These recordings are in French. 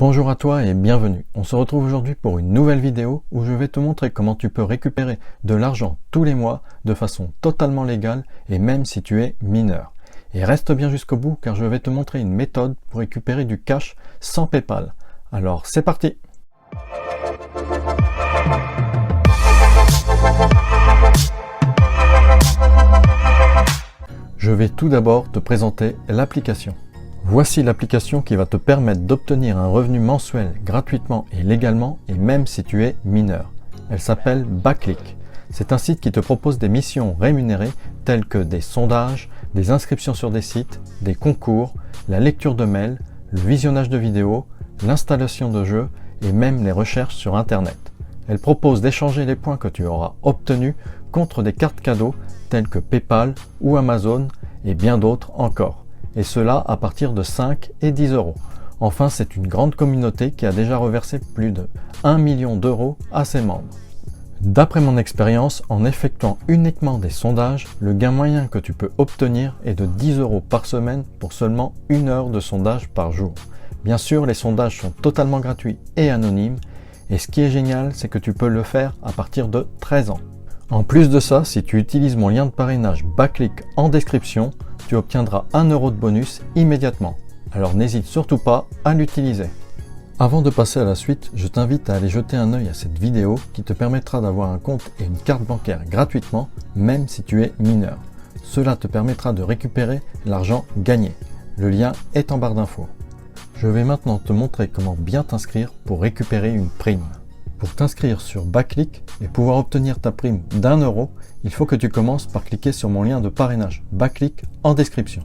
Bonjour à toi et bienvenue. On se retrouve aujourd'hui pour une nouvelle vidéo où je vais te montrer comment tu peux récupérer de l'argent tous les mois de façon totalement légale et même si tu es mineur. Et reste bien jusqu'au bout car je vais te montrer une méthode pour récupérer du cash sans PayPal. Alors c'est parti! Je vais tout d'abord te présenter l'application. Voici l'application qui va te permettre d'obtenir un revenu mensuel gratuitement et légalement et même si tu es mineur. Elle s'appelle Backlick. C'est un site qui te propose des missions rémunérées telles que des sondages, des inscriptions sur des sites, des concours, la lecture de mails, le visionnage de vidéos, l'installation de jeux et même les recherches sur Internet. Elle propose d'échanger les points que tu auras obtenus contre des cartes cadeaux telles que PayPal ou Amazon et bien d'autres encore. Et cela à partir de 5 et 10 euros. Enfin, c'est une grande communauté qui a déjà reversé plus de 1 million d'euros à ses membres. D'après mon expérience, en effectuant uniquement des sondages, le gain moyen que tu peux obtenir est de 10 euros par semaine pour seulement 1 heure de sondage par jour. Bien sûr, les sondages sont totalement gratuits et anonymes, et ce qui est génial, c'est que tu peux le faire à partir de 13 ans. En plus de ça, si tu utilises mon lien de parrainage Backlick en description, tu obtiendras 1 euro de bonus immédiatement. Alors n'hésite surtout pas à l'utiliser. Avant de passer à la suite, je t'invite à aller jeter un œil à cette vidéo qui te permettra d'avoir un compte et une carte bancaire gratuitement, même si tu es mineur. Cela te permettra de récupérer l'argent gagné. Le lien est en barre d'infos. Je vais maintenant te montrer comment bien t'inscrire pour récupérer une prime. Pour t'inscrire sur Backlick et pouvoir obtenir ta prime d'1 euro, il faut que tu commences par cliquer sur mon lien de parrainage Backlick en description.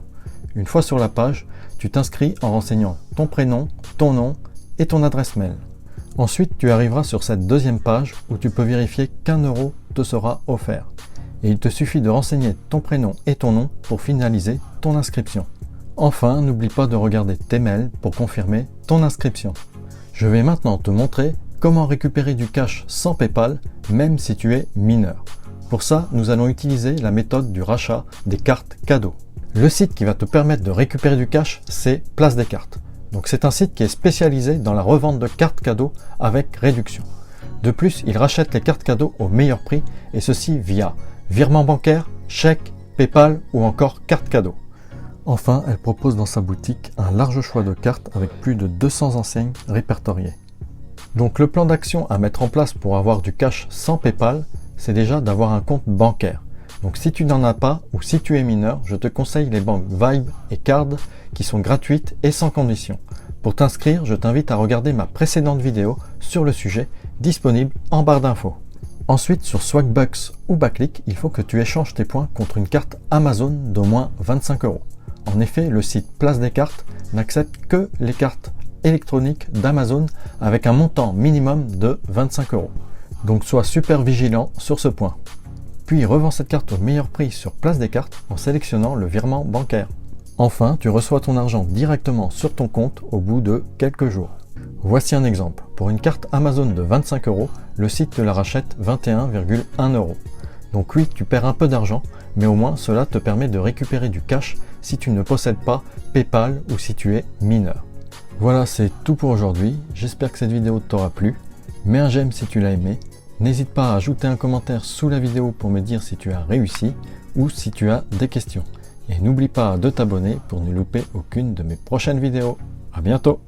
Une fois sur la page, tu t'inscris en renseignant ton prénom, ton nom et ton adresse mail. Ensuite, tu arriveras sur cette deuxième page où tu peux vérifier qu'1 euro te sera offert. Et il te suffit de renseigner ton prénom et ton nom pour finaliser ton inscription. Enfin, n'oublie pas de regarder tes mails pour confirmer ton inscription. Je vais maintenant te montrer comment récupérer du cash sans PayPal, même si tu es mineur. Pour ça, nous allons utiliser la méthode du rachat des cartes cadeaux. Le site qui va te permettre de récupérer du cash, c'est Place des Cartes. Donc c'est un site qui est spécialisé dans la revente de cartes cadeaux avec réduction. De plus, il rachète les cartes cadeaux au meilleur prix et ceci via virement bancaire, chèque, PayPal ou encore carte cadeau. Enfin, elle propose dans sa boutique un large choix de cartes avec plus de 200 enseignes répertoriées. Donc le plan d'action à mettre en place pour avoir du cash sans PayPal, c'est déjà d'avoir un compte bancaire. Donc si tu n'en as pas ou si tu es mineur, je te conseille les banques Vibe et Card qui sont gratuites et sans condition. Pour t'inscrire, je t'invite à regarder ma précédente vidéo sur le sujet, disponible en barre d'infos. Ensuite, sur Swagbucks ou Backlick, il faut que tu échanges tes points contre une carte Amazon d'au moins 25 euros. En effet, le site Place des Cartes n'accepte que les cartes électroniques d'Amazon avec un montant minimum de 25 euros. Donc sois super vigilant sur ce point. Puis revends cette carte au meilleur prix sur Place des Cartes en sélectionnant le virement bancaire. Enfin, tu reçois ton argent directement sur ton compte au bout de quelques jours. Voici un exemple. Pour une carte Amazon de 25 euros, le site te la rachète 21,1 euros. Donc oui, tu perds un peu d'argent, mais au moins cela te permet de récupérer du cash si tu ne possèdes pas PayPal ou si tu es mineur. Voilà, c'est tout pour aujourd'hui. J'espère que cette vidéo t'aura plu. Mets un j'aime si tu l'as aimé. N'hésite pas à ajouter un commentaire sous la vidéo pour me dire si tu as réussi ou si tu as des questions. Et n'oublie pas de t'abonner pour ne louper aucune de mes prochaines vidéos. À bientôt!